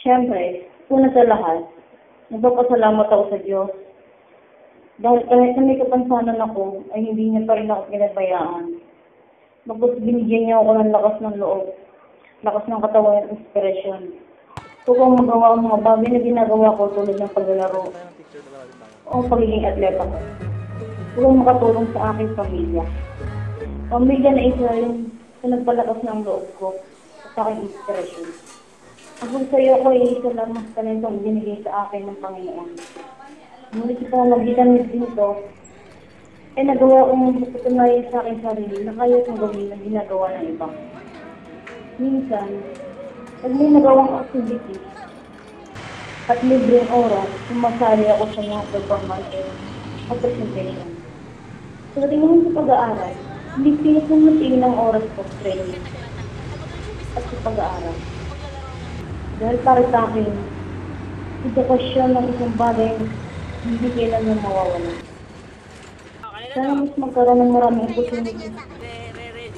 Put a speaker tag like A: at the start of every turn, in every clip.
A: Siyempre, una sa lahat, nagpapasalamat ako sa Diyos. Dahil kahit na may kapansanan ako, ay hindi niya pa rin ako pinabayaan. Bagkus binigyan niya ako ng lakas ng loob, lakas ng katawan at inspirasyon. Upang magawa ang mga bagay na ginagawa ko tulad ng paglalaro o ang pagiging atleta ko. Upang makatulong sa aking pamilya. Pamilya na isa rin sa nagpalakas ng loob ko at aking inspirasyon. Ang sayo ko ay isa lamang sa nitong binigay sa akin ng Panginoon. Ngunit sa pamamagitan nito, ay nagawa kong patutunayan sa aking sarili na kaya kong gawin ang ginagawa ng iba. Minsan, pag may nagawang activity at libreng oras, sumasali ako sa mga performance o presentation. Sa tingin sa pag-aaral, hindi pinagmatiin ng oras ko training at sa pag-aaral. Dahil para sa akin, edukasyon ng isang bagay hindi kailangan mawawala. Sana mas magkaroon ng maraming opportunity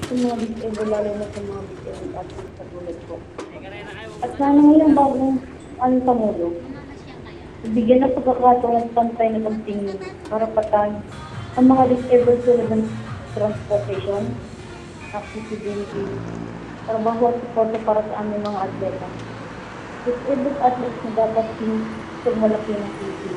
A: sa mga disabled, lalo na sa mga disabled at sa tulad ko. At sana ngayong bagong Pangulo, bigyan ng pagkakataon at pantay na pagtingin para patayin ang mga disabled tulad ng transportation, accessibility, trabaho at suporta para sa aming mga atleta. Disabled athletes na dapat sa malaki ng Pilipinas.